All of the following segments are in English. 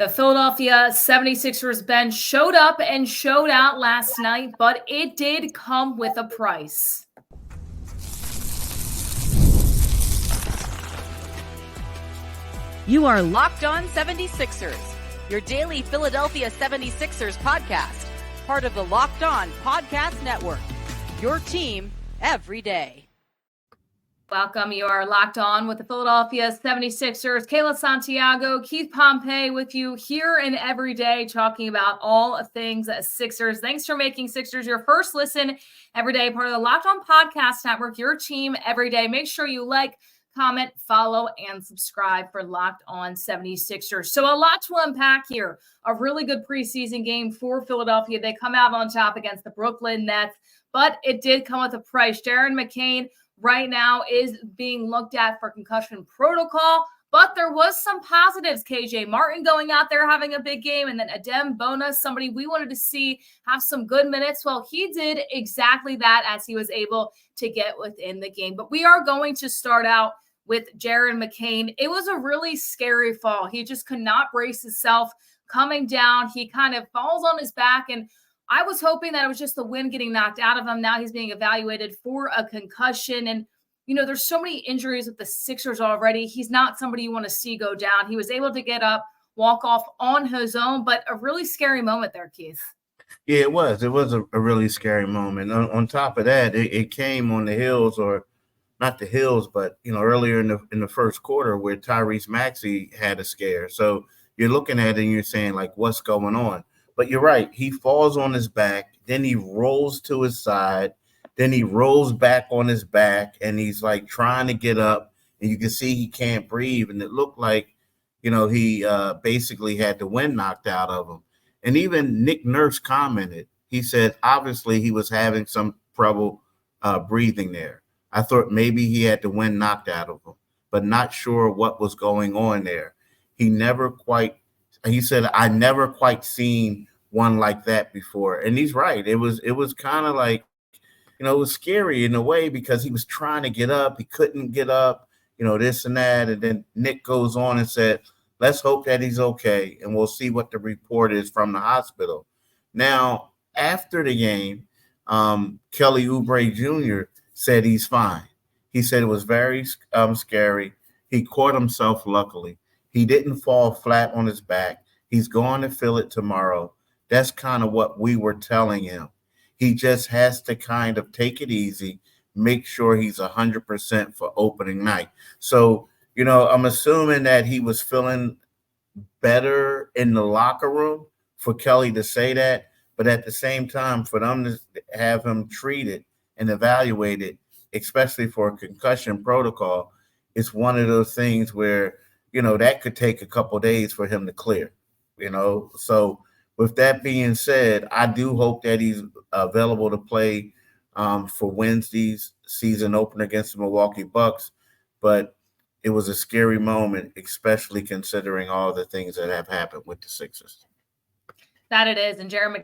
The Philadelphia 76ers bench showed up and showed out last night, but it did come with a price. You are Locked On 76ers, your daily Philadelphia 76ers podcast, part of the Locked On Podcast Network, your team every day. Welcome. You are Locked On with the Philadelphia 76ers. Kayla Santiago, Keith Pompey with you here and every day talking about all things Sixers. Thanks for making Sixers your first listen every day, part of the Locked On Podcast Network, your team every day. Make sure you like, comment, follow, and subscribe for Locked On 76ers. So a lot to unpack here. A really good preseason game for Philadelphia. They come out on top against the Brooklyn Nets, but it did come with a price. Jared McCain right now is being looked at for concussion protocol, but there was some positives. KJ Martin going out there having a big game, and then Adem Bona, somebody we wanted to see have some good minutes. Well, he did exactly that as he was able to get within the game. But we are going to start out with Jared McCain. It was a really scary fall. He just could not brace himself coming down. He kind of falls on his back, and I was hoping that it was just the wind getting knocked out of him. Now he's being evaluated for a concussion. And, you know, there's so many injuries with the Sixers already. He's not somebody you want to see go down. He was able to get up, walk off on his own, but a really scary moment there, Keith. Yeah, it was. It was a really scary moment. On top of that, it came on the heels, or not the heels, but, you know, earlier in the first quarter where Tyrese Maxey had a scare. So you're looking at it and you're saying, like, what's going on? But you're right. He falls on his back, then he rolls to his side, then he rolls back on his back, and he's like trying to get up, and you can see he can't breathe. And it looked like, you know, he basically had the wind knocked out of him. And even Nick Nurse commented. He said, obviously, he was having some trouble breathing there. I thought maybe he had the wind knocked out of him, but not sure what was going on there. He said, I never quite seen one like that before. And he's right. It was kind of like, you know, it was scary in a way because he was trying to get up. He couldn't get up, you know, this and that. And then Nick goes on and said, let's hope that he's okay. And we'll see what the report is from the hospital. Now, after the game, Kelly Oubre Jr. said he's fine. He said it was very scary. He caught himself, luckily. He didn't fall flat on his back. He's going to feel it tomorrow. That's kind of what we were telling him. He just has to kind of take it easy, make sure he's 100% for opening night. So, you know, I'm assuming that he was feeling better in the locker room for Kelly to say that. But at the same time, for them to have him treated and evaluated, especially for a concussion protocol, it's one of those things where, you know, that could take a couple of days for him to clear, you know. So with that being said, I do hope that he's available to play for Wednesday's season opener against the Milwaukee Bucks. But it was a scary moment, especially considering all the things that have happened with the Sixers. That it is. And Jeremy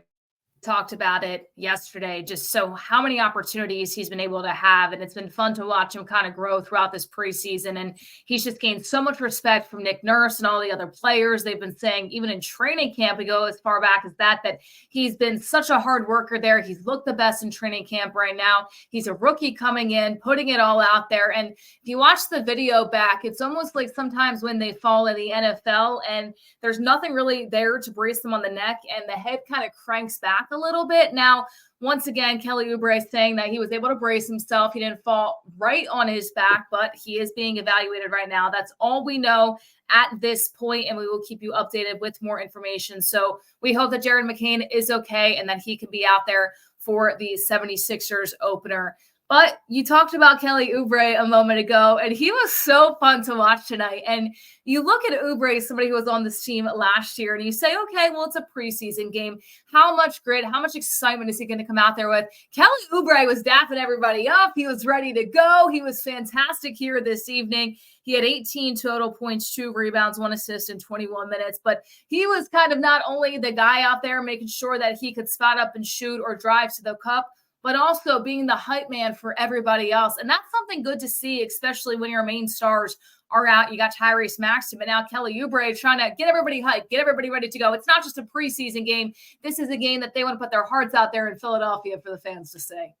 talked about it yesterday, just so how many opportunities he's been able to have. And it's been fun to watch him kind of grow throughout this preseason. And he's just gained so much respect from Nick Nurse and all the other players. They've been saying, even in training camp, we go as far back as that he's been such a hard worker there. He's looked the best in training camp right now. He's a rookie coming in, putting it all out there. And if you watch the video back, it's almost like sometimes when they fall in the NFL and there's nothing really there to brace them on the neck and the head kind of cranks back a little bit. Now, once again, Kelly Oubre is saying that he was able to brace himself. He didn't fall right on his back, but he is being evaluated right now. That's all we know at this point, and we will keep you updated with more information. So we hope that Jared McCain is okay and that he can be out there for the 76ers opener. But you talked about Kelly Oubre a moment ago, and he was so fun to watch tonight. And you look at Oubre, somebody who was on this team last year, and you say, okay, well, it's a preseason game. How much grit, how much excitement is he going to come out there with? Kelly Oubre was dapping everybody up. He was ready to go. He was fantastic here this evening. He had 18 total points, 2 rebounds, 1 assist in 21 minutes. But he was kind of not only the guy out there making sure that he could spot up and shoot or drive to the cup, but also being the hype man for everybody else. And that's something good to see, especially when your main stars are out. You got Tyrese Maxey, but now Kelly Oubre trying to get everybody hyped, get everybody ready to go. It's not just a preseason game. This is a game that they want to put their hearts out there in Philadelphia for the fans to see.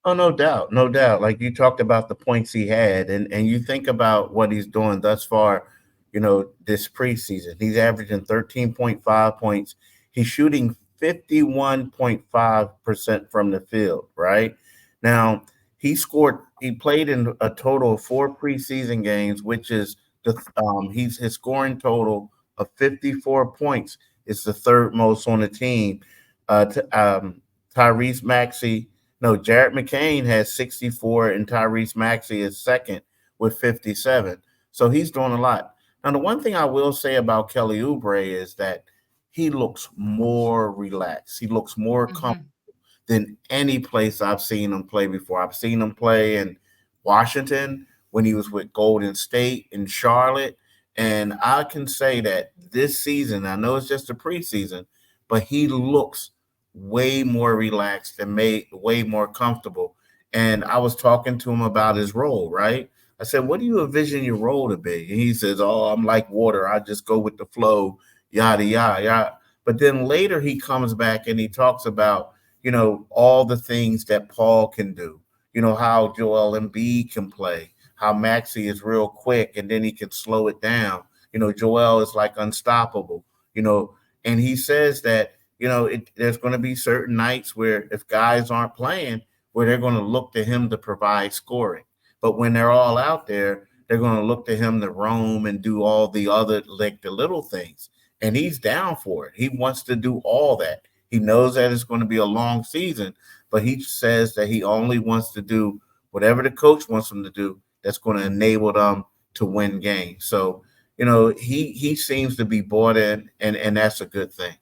Oh, no doubt. No doubt. Like you talked about the points he had, and you think about what he's doing thus far, this preseason. He's averaging 13.5 points. He's shooting 51.5% from the field, right? Now, he played in a total of 4 preseason games, which is his scoring total of 54 points is the third most on the team. Tyrese Maxey, Jared McCain has 64 and Tyrese Maxey is second with 57. So he's doing a lot. Now, the one thing I will say about Kelly Oubre is that he looks more relaxed. He looks more comfortable than any place I've seen him play before. I've seen him play in Washington when he was with Golden State in Charlotte. And I can say that this season, I know it's just a preseason, but he looks way more relaxed and way more comfortable. And I was talking to him about his role, right? I said, what do you envision your role to be? And he says, I'm like water. I just go with the flow, yada, yada, yada. But then later he comes back and he talks about, all the things that Paul can do, how Joel Embiid can play, how Maxey is real quick and then he can slow it down. Joel is like unstoppable, and he says that, there's going to be certain nights where if guys aren't playing, where they're going to look to him to provide scoring. But when they're all out there, they're going to look to him to roam and do all the other, like the little things. And he's down for it. He wants to do all that. He knows that it's going to be a long season, but he says that he only wants to do whatever the coach wants him to do that's going to enable them to win games. So, he seems to be bought in, and that's a good thing.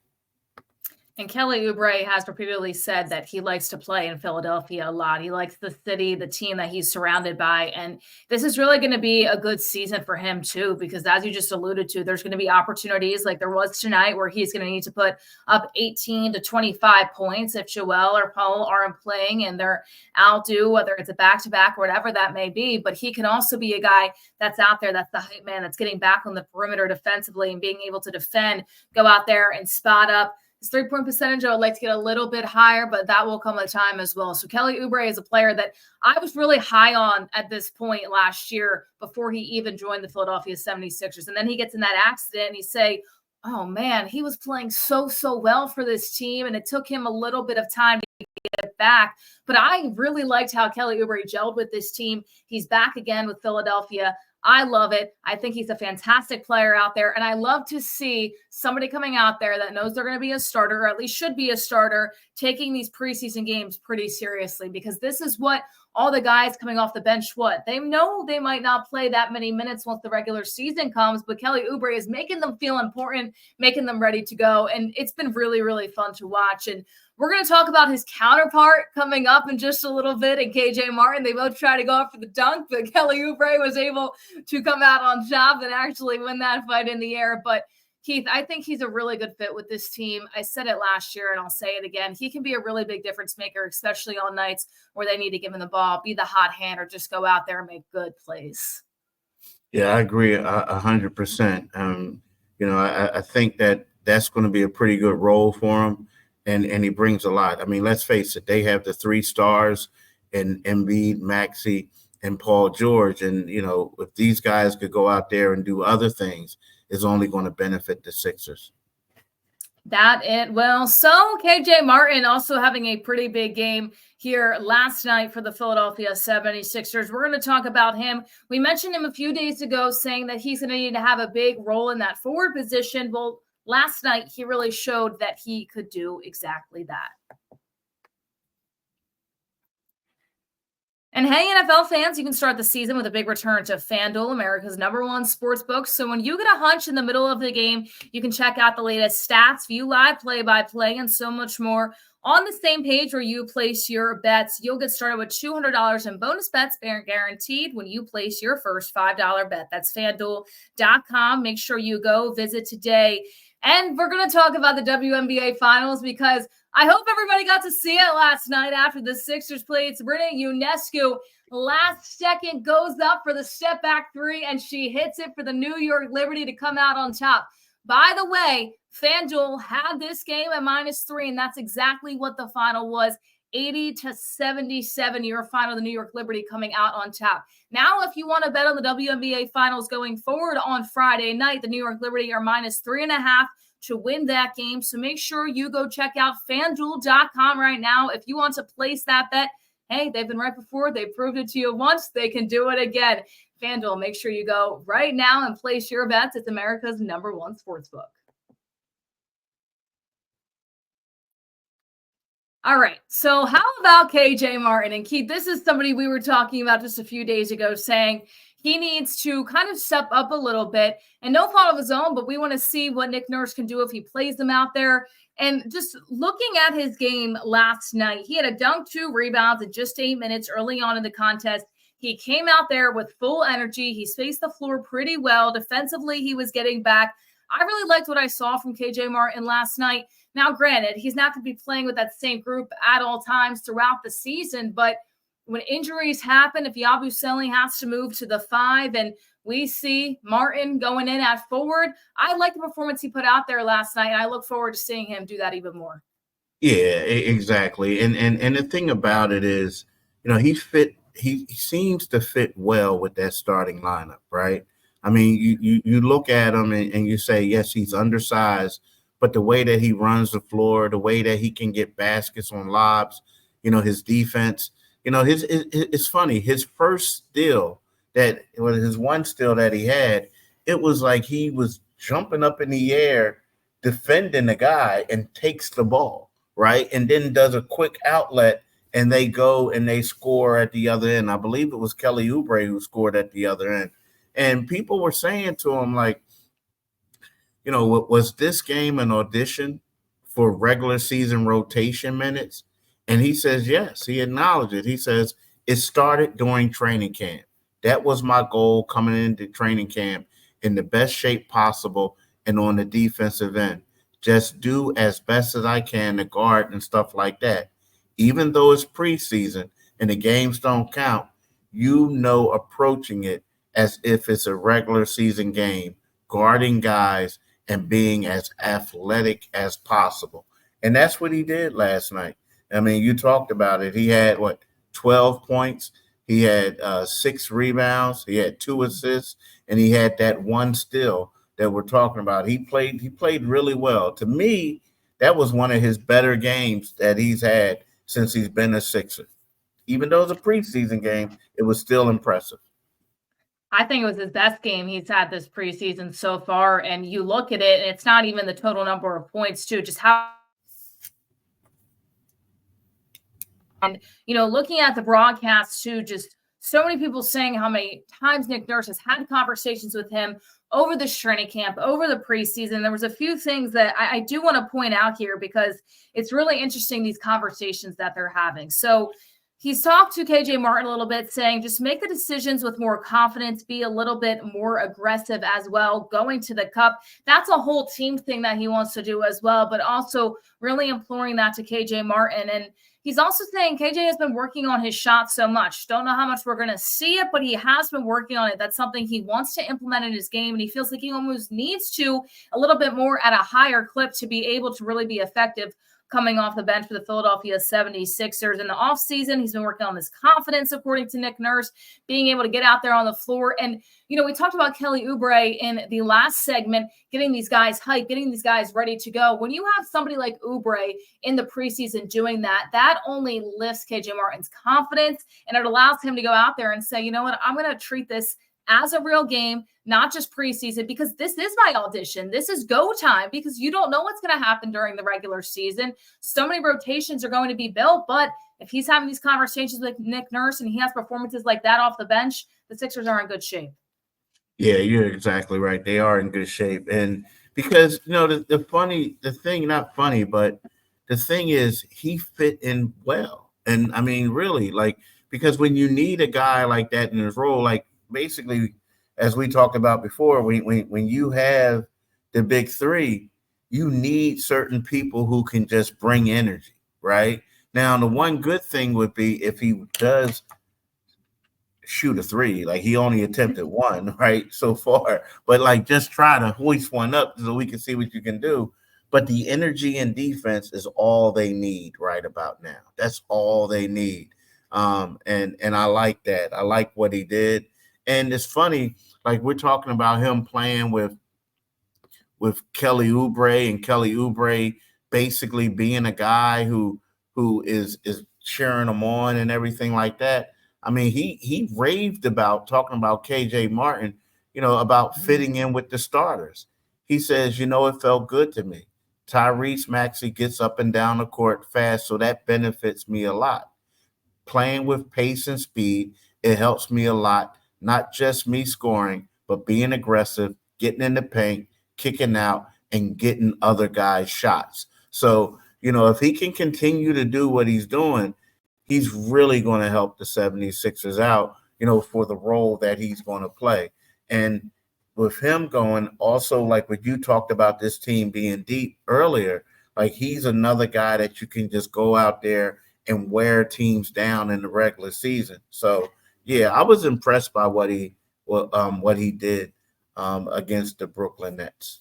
And Kelly Oubre has repeatedly said that he likes to play in Philadelphia a lot. He likes the city, the team that he's surrounded by. And this is really going to be a good season for him too, because as you just alluded to, there's going to be opportunities like there was tonight where he's going to need to put up 18 to 25 points if Joel or Paul aren't playing and they're out due, whether it's a back-to-back or whatever that may be. But he can also be a guy that's out there, that's the hype man, that's getting back on the perimeter defensively and being able to defend, go out there and spot up. His 3-point percentage, I would like to get a little bit higher, but that will come a time as well. So Kelly Oubre is a player that I was really high on at this point last year before he even joined the Philadelphia 76ers. And then he gets in that accident and you say, oh man, he was playing so well for this team. And it took him a little bit of time to get back. But I really liked how Kelly Oubre gelled with this team. He's back again with Philadelphia. I love it. I think he's a fantastic player out there. And I love to see somebody coming out there that knows they're going to be a starter, or at least should be a starter, taking these preseason games pretty seriously, because this is what all the guys coming off the bench, they know they might not play that many minutes once the regular season comes, but Kelly Oubre is making them feel important, making them ready to go. And it's been really, really fun to watch. And we're going to talk about his counterpart coming up in just a little bit, and KJ Martin. They both try to go up for the dunk, but Kelly Oubre was able to come out on top and actually win that fight in the air. But Keith, I think he's a really good fit with this team. I said it last year and I'll say it again. He can be a really big difference maker, especially on nights where they need to give him the ball, be the hot hand, or just go out there and make good plays. Yeah, I agree 100%. I think that that's going to be a pretty good role for him. And he brings a lot. I mean, let's face it, they have the 3 stars in Embiid, Maxey, and Paul George. And, if these guys could go out there and do other things, it's only going to benefit the Sixers. So KJ Martin also having a pretty big game here last night for the Philadelphia 76ers. We're going to talk about him. We mentioned him a few days ago saying that he's going to need to have a big role in that forward position. Well, last night, he really showed that he could do exactly that. And hey, NFL fans, you can start the season with a big return to FanDuel, America's #1 sports book. So when you get a hunch in the middle of the game, you can check out the latest stats, view live play-by-play, and so much more on the same page where you place your bets. You'll get started with $200 in bonus bets guaranteed when you place your first $5 bet. That's FanDuel.com. Make sure you go visit today. And we're going to talk about the WNBA finals because I hope everybody got to see it last night after the Sixers played. Sabrina Ionescu last second goes up for the step back three, and she hits it for the New York Liberty to come out on top. By the way, FanDuel had this game at -3, and that's exactly what the final was. 80-77, your final, the New York Liberty coming out on top. Now, if you want to bet on the WNBA finals going forward on Friday night, the New York Liberty are -3.5 to win that game. So make sure you go check out FanDuel.com right now. If you want to place that bet, hey, they've been right before. They proved it to you once. They can do it again. FanDuel, make sure you go right now and place your bets. It's America's #1 sportsbook. All right. So how about KJ Martin? And Keith, this is somebody we were talking about just a few days ago, saying he needs to kind of step up a little bit, and no fault of his own, but we want to see what Nick Nurse can do if he plays them out there. And just looking at his game last night, he had a dunk, 2 rebounds in just 8 minutes early on in the contest. He came out there with full energy. He spaced the floor pretty well. Defensively, he was getting back. I really liked what I saw from KJ Martin last night. Now, granted, he's not going to be playing with that same group at all times throughout the season, but when injuries happen, if Yabusele has to move to the 5 and we see Martin going in at forward, I like the performance he put out there last night, and I look forward to seeing him do that even more. Yeah, exactly. And the thing about it is, he seems to fit well with that starting lineup, right? I mean, you look at him and you say, yes, he's undersized, but the way that he runs the floor, the way that he can get baskets on lobs, his defense, it's funny. His first steal his one steal that he had, it was like he was jumping up in the air, defending the guy, and takes the ball, right? And then does a quick outlet, and they go and they score at the other end. I believe it was Kelly Oubre who scored at the other end. And people were saying to him, like, was this game an audition for regular season rotation minutes? And he says, yes, he acknowledged it. He says, it started during training camp. That was my goal coming into training camp in the best shape possible and on the defensive end. Just do as best as I can to guard and stuff like that. Even though it's preseason and the games don't count, approaching it as if it's a regular season game, guarding guys and being as athletic as possible. And that's what he did last night. I mean, you talked about it. He had, 12 points. He had 6 rebounds. He had 2 assists, and he had that one steal that we're talking about. He played really well. To me, that was one of his better games that he's had since he's been a Sixer. Even though it was a preseason game, it was still impressive. I think it was his best game he's had this preseason so far. And you look at it, and it's not even the total number of points, too, just how. And, looking at the broadcast, too, just so many people saying how many times Nick Nurse has had conversations with him over the training camp, over the preseason. There was a few things that I do want to point out here because it's really interesting, these conversations that they're having. So he's talked to KJ Martin a little bit, saying just make the decisions with more confidence, be a little bit more aggressive as well, going to the cup. That's a whole team thing that he wants to do as well, but also really imploring that to KJ Martin. And he's also saying KJ has been working on his shot so much. Don't know how much we're going to see it, but he has been working on it. That's something he wants to implement in his game, and he feels like he almost needs to a little bit more at a higher clip to be able to really be effective coming off the bench for the Philadelphia 76ers. In the offseason, he's been working on his confidence, according to Nick Nurse, being able to get out there on the floor. And, we talked about Kelly Oubre in the last segment, getting these guys hyped, getting these guys ready to go. When you have somebody like Oubre in the preseason doing that, that only lifts KJ Martin's confidence, and it allows him to go out there and say, you know what, I'm going to treat this as a real game, not just preseason, because this is my audition. This is go time, because you don't know what's going to happen during the regular season. So many rotations are going to be built, but if he's having these conversations with Nick Nurse and he has performances like that off the bench, the Sixers are in good shape. Yeah, you're exactly right. They are in good shape. And because, the thing is he fit in well. And I mean, really, because when you need a guy like that in his role, basically, as we talked about before, when you have the big three, you need certain people who can just bring energy, right? Now, the one good thing would be if he does shoot a three, like he only attempted one, right, so far, but like just try to hoist one up so we can see what you can do. But the energy and defense is all they need right about now. That's all they need. And I like that. I like what he did. And it's funny, like we're talking about him playing with Kelly Oubre, and Kelly Oubre basically being a guy who is cheering him on and everything like that. I mean, he raved about talking about KJ Martin, about fitting in with the starters. He says, it felt good to me. Tyrese Maxey gets up and down the court fast, so that benefits me a lot. Playing with pace and speed, it helps me a lot, not just me scoring, but being aggressive, getting in the paint, kicking out, and getting other guys shots. So, if he can continue to do what he's doing, he's really going to help the 76ers out, for the role that he's going to play. And with him going, also, like what you talked about this team being deep earlier, like he's another guy that you can just go out there and wear teams down in the regular season. So, yeah, I was impressed by what he did against the Brooklyn Nets.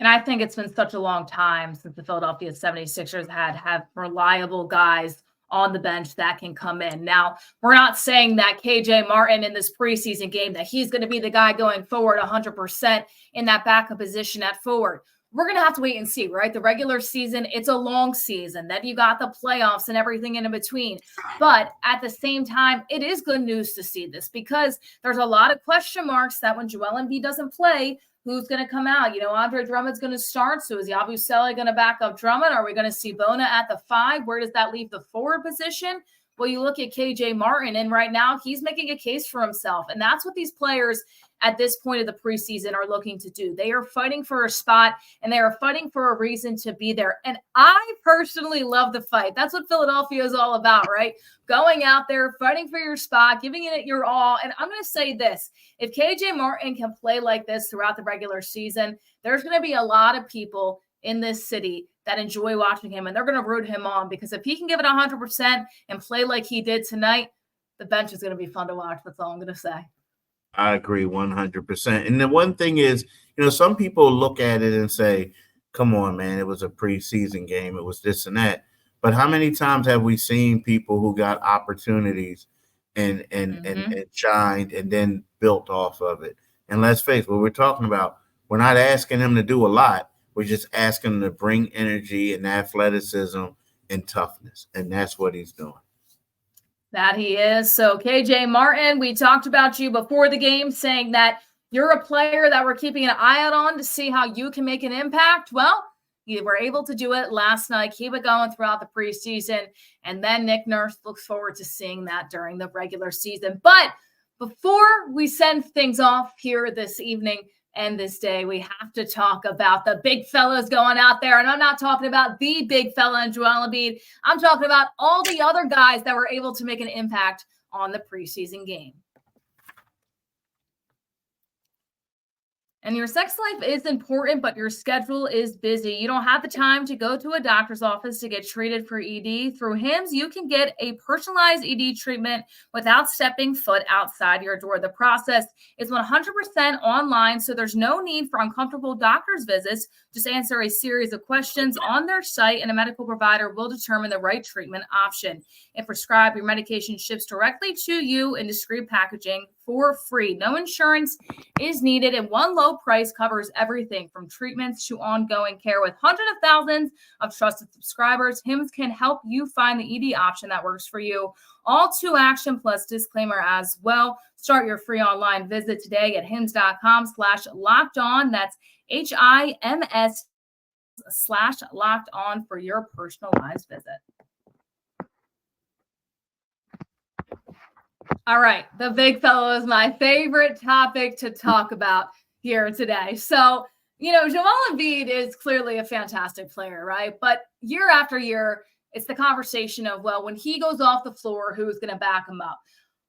And I think it's been such a long time since the Philadelphia 76ers have reliable guys on the bench that can come in. Now, we're not saying that KJ Martin in this preseason game, that he's going to be the guy going forward 100% in that backup position at forward. We're going to have to wait and see, right? The regular season, it's a long season. Then you got the playoffs and everything in between. But at the same time, it is good news to see this because there's a lot of question marks that when Joel Embiid doesn't play, who's going to come out? Andre Drummond's going to start. So is Yabusele going to back up Drummond? Are we going to see Bona at the 5? Where does that leave the forward position? Well, you look at KJ Martin, and right now he's making a case for himself. And that's what these players at this point of the preseason are looking to do. They are fighting for a spot, and they are fighting for a reason to be there. And I personally love the fight. That's what Philadelphia is all about, right? Going out there, fighting for your spot, giving it your all. And I'm going to say this. If KJ Martin can play like this throughout the regular season, there's going to be a lot of people in this city that enjoy watching him, and they're going to root him on because if he can give it 100% and play like he did tonight, the bench is going to be fun to watch. That's all I'm going to say. I agree 100%. And the one thing is, some people look at it and say, come on, man, it was a preseason game. It was this and that. But how many times have we seen people who got opportunities and shined and then built off of it? And let's face what we're talking about. We're not asking him to do a lot. We're just asking him to bring energy and athleticism and toughness. And that's what he's doing. That he is. So KJ Martin, we talked about you before the game saying that you're a player that we're keeping an eye out on to see how you can make an impact. Well, you were able to do it last night. Keep it going throughout the preseason. And then Nick Nurse looks forward to seeing that during the regular season. But before we send things off here this evening and this day, we have to talk about the big fellas going out there. And I'm not talking about the big fella in Joel Embiid. I'm talking about all the other guys that were able to make an impact on the preseason game. And your sex life is important, but your schedule is busy. You don't have the time to go to a doctor's office to get treated for ED. Through HIMS, you can get a personalized ED treatment without stepping foot outside your door. The process is 100% online, so there's no need for uncomfortable doctor's visits. Just answer a series of questions on their site, and a medical provider will determine the right treatment option. If prescribed, your medication ships directly to you in discreet packaging for free. No insurance is needed, and one low price covers everything from treatments to ongoing care. With hundreds of thousands of trusted subscribers, HIMS can help you find the ED option that works for you. All to action plus disclaimer as well. Start your free online visit today at hims.com/lockedon. That's HIMS/lockedon for your personalized visit. All right. The big fellow is my favorite topic to talk about here today. So, Joel Embiid is clearly a fantastic player, right? But year after year, it's the conversation of, well, when he goes off the floor, who's going to back him up?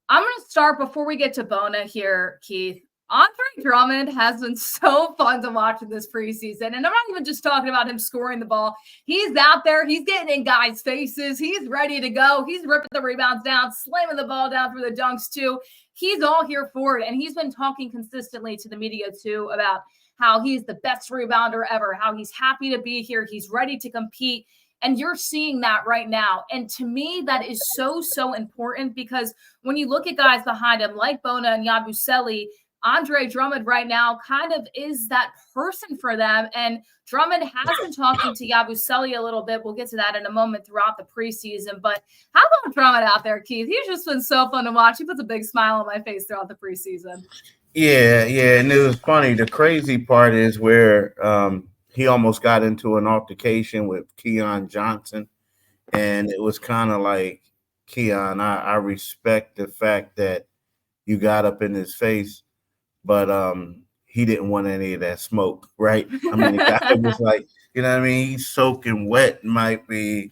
I'm going to start before we get to Bona here, Keith. Andre Drummond has been so fun to watch in this preseason. And I'm not even just talking about him scoring the ball. He's out there. He's getting in guys' faces. He's ready to go. He's ripping the rebounds down, slamming the ball down through the dunks too. He's all here for it. And he's been talking consistently to the media too about how he's the best rebounder ever, how he's happy to be here. He's ready to compete. And you're seeing that right now. And to me, that is so, so important because when you look at guys behind him like Bona and Yabusele, Andre Drummond right now kind of is that person for them. And Drummond has been talking to Yabusele a little bit. We'll get to that in a moment throughout the preseason. But how about Drummond out there, Keith? He's just been so fun to watch. He puts a big smile on my face throughout the preseason. Yeah. And it was funny. The crazy part is where he almost got into an altercation with Keon Johnson. And it was kind of like, Keon, I respect the fact that you got up in his face, but he didn't want any of that smoke, right? I mean, the guy was like, you know what I mean? He's soaking wet, might be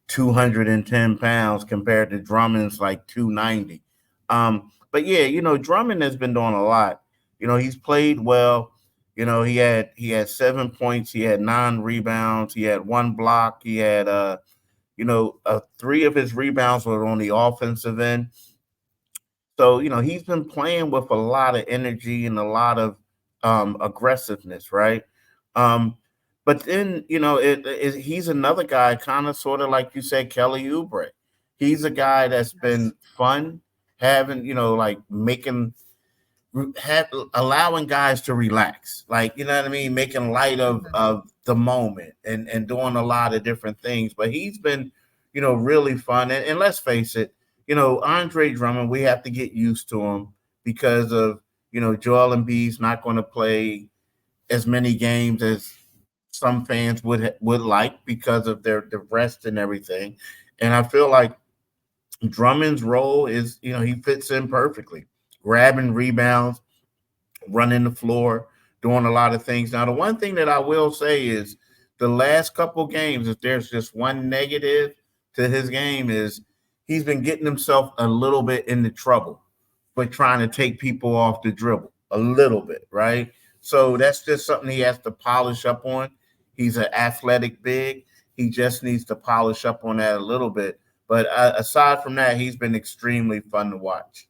210 pounds compared to Drummond's like 290. But yeah, you know, Drummond has been doing a lot. You know, he's played well. You know, he had 7 points, he had 9 rebounds, he had 1 block, he had 3 of his rebounds were on the offensive end. So, you know, he's been playing with a lot of energy and a lot of aggressiveness, right? But then, you know, he's another guy kind of sort of like you said, Kelly Oubre. He's a guy that's been fun, having, you know, like allowing guys to relax, like, you know what I mean, making light of the moment and doing a lot of different things. But he's been, you know, really fun. And let's face it, you know, Andre Drummond, we have to get used to him because of, you know, Joel Embiid's not going to play as many games as some fans would like because of the rest and everything. And I feel like Drummond's role is, you know, he fits in perfectly, grabbing rebounds, running the floor, doing a lot of things. Now, the one thing that I will say is the last couple games, if there's just one negative to his game, is he's been getting himself a little bit into trouble for trying to take people off the dribble a little bit, right? So that's just something he has to polish up on. He's an athletic big. He just needs to polish up on that a little bit. But aside from that, he's been extremely fun to watch.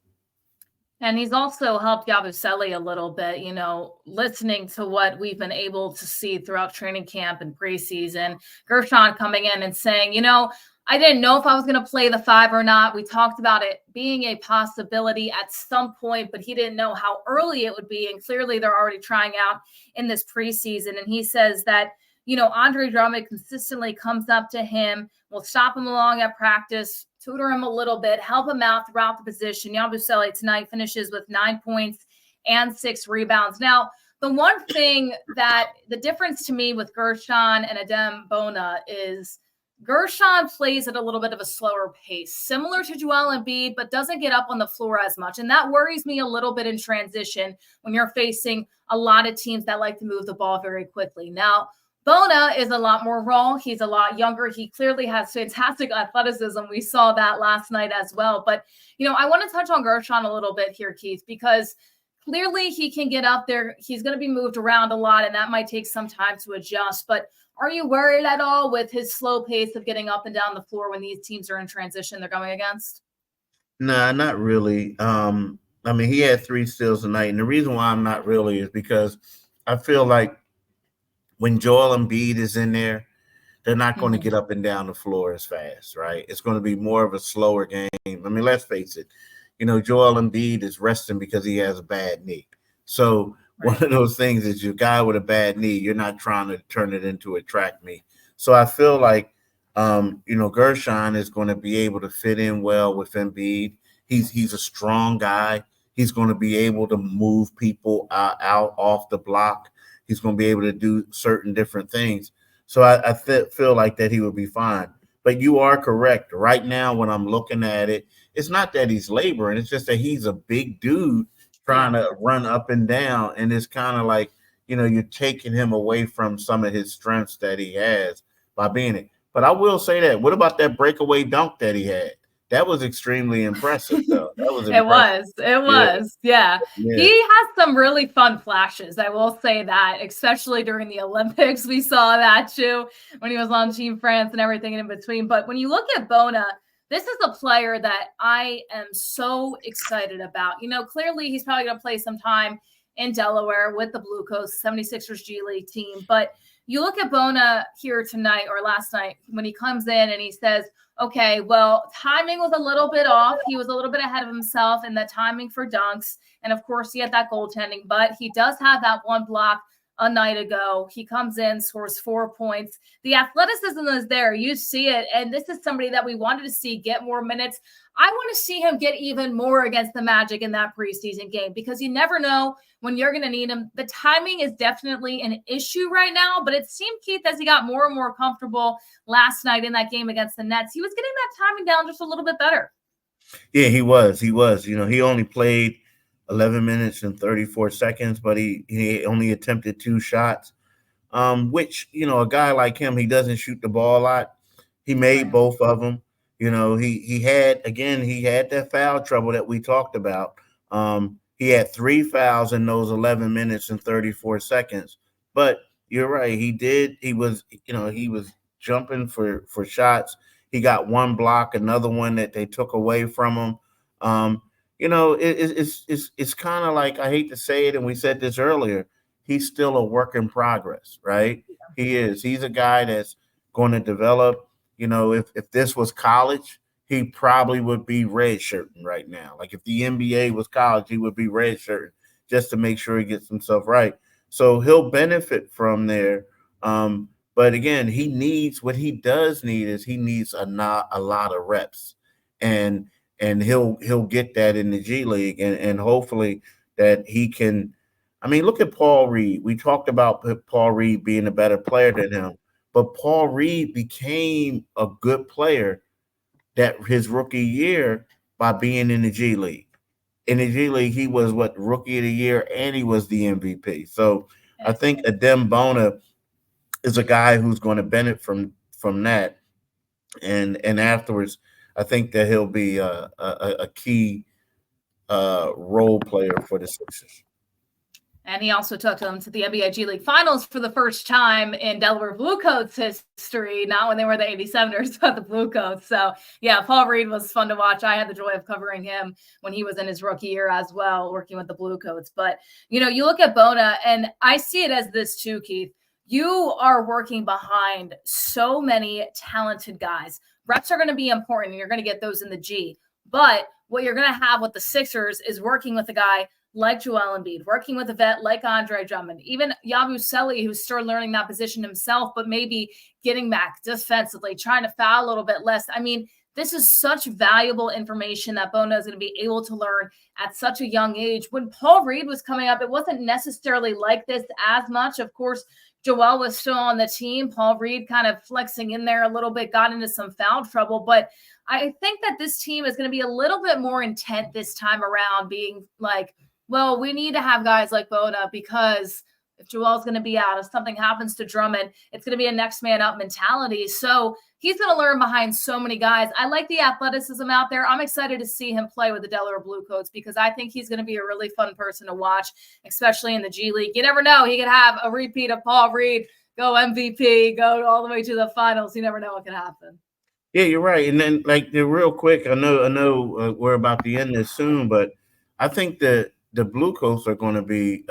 And he's also helped Yabusele a little bit, you know, listening to what we've been able to see throughout training camp and preseason. Gershon coming in and saying, you know, I didn't know if I was going to play the 5 or not. We talked about it being a possibility at some point, but he didn't know how early it would be. And clearly they're already trying out in this preseason. And he says that, you know, Andre Drummond consistently comes up to him, will stop him along at practice, tutor him a little bit, help him out throughout the position. Yabusele tonight finishes with 9 points and 6 rebounds. Now, the one thing that the difference to me with Gershon and Adem Bona is Gershon plays at a little bit of a slower pace, similar to Joel Embiid, but doesn't get up on the floor as much. And that worries me a little bit in transition when you're facing a lot of teams that like to move the ball very quickly. Now, Bona is a lot more raw. He's a lot younger. He clearly has fantastic athleticism. We saw that last night as well. But, you know, I want to touch on Gershon a little bit here, Keith, because clearly he can get up there. He's going to be moved around a lot, and that might take some time to adjust. But are you worried at all with his slow pace of getting up and down the floor when these teams are in transition they're going against? Nah, not really. I mean, he had 3 steals tonight. And the reason why I'm not really is because I feel like when Joel Embiid is in there, they're not going to get up and down the floor as fast, right? It's going to be more of a slower game. I mean, let's face it. You know, Joel Embiid is resting because he has a bad knee. So one of those things is your guy with a bad knee, you're not trying to turn it into a track meet. So I feel like, you know, Gershon is going to be able to fit in well with Embiid. He's a strong guy. He's going to be able to move people out off the block. He's going to be able to do certain different things. So I feel like that he would be fine. But you are correct. Right now, when I'm looking at it, it's not that he's laboring. It's just that he's a big dude trying to run up and down. And it's kind of like, you know, you're taking him away from some of his strengths that he has by being it. But I will say that. What about that breakaway dunk that he had? That was extremely impressive, though. That was It impressive. was. Yeah. Yeah. He has some really fun flashes. I will say that, especially during the Olympics. We saw that too when he was on Team France and everything in between. But when you look at Bona, this is a player that I am so excited about. Clearly he's probably going to play some time in Delaware with the Blue Coats 76ers G League team. But you look at Bona here tonight or last night when he comes in and he says, okay, well, timing was a little bit off. He was a little bit ahead of himself in the timing for dunks. And of course, he had that goaltending, but he does have that one block a night ago. He comes in, scores 4 points. The athleticism is there. You see it. And this is somebody that we wanted to see get more minutes. I want to see him get even more against the Magic in that preseason game because you never know when you're going to need him. The timing is definitely an issue right now, but it seemed, Keith, as he got more and more comfortable last night in that game against the Nets, he was getting that timing down just a little bit better. Yeah, he was. He only played 11 minutes and 34 seconds, but he only attempted 2 shots, which, a guy like him, he doesn't shoot the ball a lot. He made both of them. He had that foul trouble that we talked about. He had 3 fouls in those 11 minutes and 34 seconds. But you're right. He was jumping for shots. He got 1 block, another one that they took away from him. It's kind of like, I hate to say it, and we said this earlier, he's still a work in progress, right? He is. He's a guy that's going to develop. If this was college, he probably would be redshirting right now. Like if the NBA was college, he would be redshirting just to make sure he gets himself right. So he'll benefit from there. But again, he needs a lot of reps, and he'll get that in the G League, and hopefully that he can. I mean, look at Paul Reed. We talked about Paul Reed being a better player than him, but Paul Reed became a good player that his rookie year by being in the G League. In the G League, he was rookie of the year, and he was the MVP. So I think Adem Bona is a guy who's going to benefit from that, and afterwards, I think that he'll be a key role player for the Sixers. And he also took them to the NBA G League Finals for the first time in Delaware Blue Coats history, not when they were the 87ers, but the Blue Coats. So, yeah, Paul Reed was fun to watch. I had the joy of covering him when he was in his rookie year as well, working with the Blue Coats. But, you look at Bona, and I see it as this too, Keith. You are working behind so many talented guys. Reps are going to be important, and you're going to get those in the G. But what you're going to have with the Sixers is working with a guy like Joel Embiid, working with a vet like Andre Drummond, even Yabusele, who's still learning that position himself, but maybe getting back defensively, trying to foul a little bit less. I mean, this is such valuable information that Bona is going to be able to learn at such a young age. When Paul Reed was coming up, it wasn't necessarily like this as much. Of course, Joel was still on the team. Paul Reed kind of flexing in there a little bit, got into some foul trouble. But I think that this team is going to be a little bit more intent this time around, being like, well, we need to have guys like Bona because if Joel's going to be out, if something happens to Drummond, it's going to be a next man up mentality. So he's going to learn behind so many guys. I like the athleticism out there. I'm excited to see him play with the Delaware Blue Coats because I think he's going to be a really fun person to watch, especially in the G League. You never know. He could have a repeat of Paul Reed, go MVP, go all the way to the finals. You never know what can happen. Yeah, you're right. And then, real quick, I know we're about to end this soon, but I think that the Blue Coats are going to be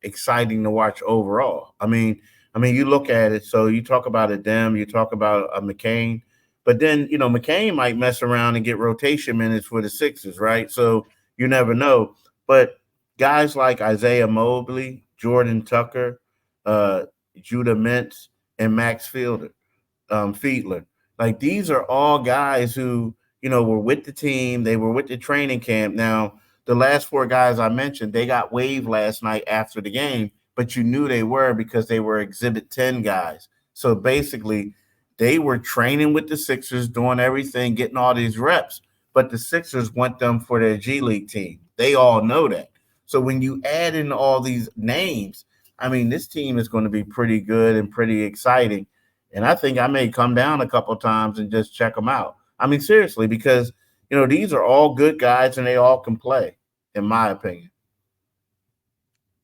exciting to watch overall. I mean, you look at it. So you talk about Adem, you talk about McCain, but then McCain might mess around and get rotation minutes for the Sixers, right? So you never know. But guys like Isaiah Mobley, Jordan Tucker, Judah Mintz, and Max Fiedler, like these are all guys who were with the team. They were with the training camp. Now, the last 4 guys I mentioned, they got waived last night after the game, but you knew they were because they were Exhibit 10 guys. So basically, they were training with the Sixers, doing everything, getting all these reps, but the Sixers want them for their G League team. They all know that. So when you add in all these names, I mean, this team is going to be pretty good and pretty exciting. And I think I may come down a couple of times and just check them out. I mean, seriously, because these are all good guys and they all can play, in my opinion.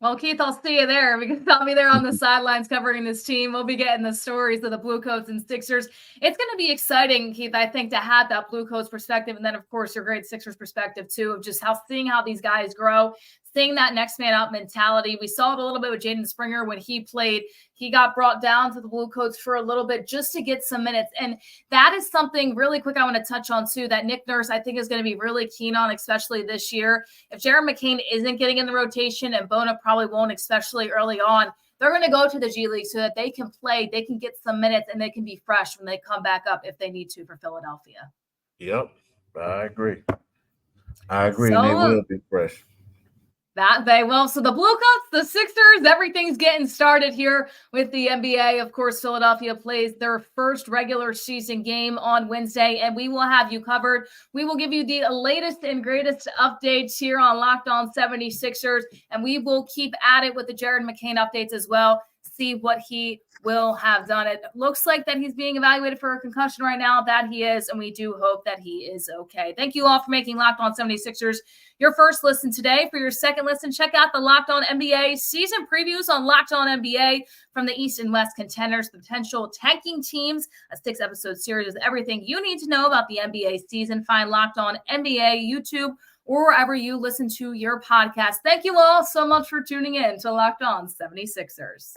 Well, Keith, I'll see you there because I'll be there on the sidelines covering this team. We'll be getting the stories of the Bluecoats and Sixers. It's going to be exciting, Keith, I think, to have that Bluecoats perspective. And then, of course, your great Sixers perspective, too, of just seeing how these guys grow, seeing that next man up mentality. We saw it a little bit with Jaden Springer when he played. He got brought down to the Bluecoats for a little bit just to get some minutes. And that is something really quick I want to touch on, too, that Nick Nurse, I think, is going to be really keen on, especially this year. If Jared McCain isn't getting in the rotation and Bona probably won't, especially early on, they're going to go to the G League so that they can play, they can get some minutes, and they can be fresh when they come back up if they need to for Philadelphia. Yep, I agree. And they will be fresh. That they will. So the Bluecoats, the Sixers, everything's getting started here with the NBA. Of course, Philadelphia plays their first regular season game on Wednesday, and we will have you covered. We will give you the latest and greatest updates here on Locked On 76ers, and we will keep at it with the Jared McCain updates as well, see what he will have done. It looks like that he's being evaluated for a concussion right now, that he is, and we do hope that he is okay. Thank you all for making Locked On 76ers your first listen today. For your second listen, check out the Locked On NBA season previews on Locked On NBA from the East and West contenders, the potential tanking teams, a 6-episode series of everything you need to know about the NBA season. Find Locked On NBA, YouTube, or wherever you listen to your podcast. Thank you all so much for tuning in to Locked On 76ers.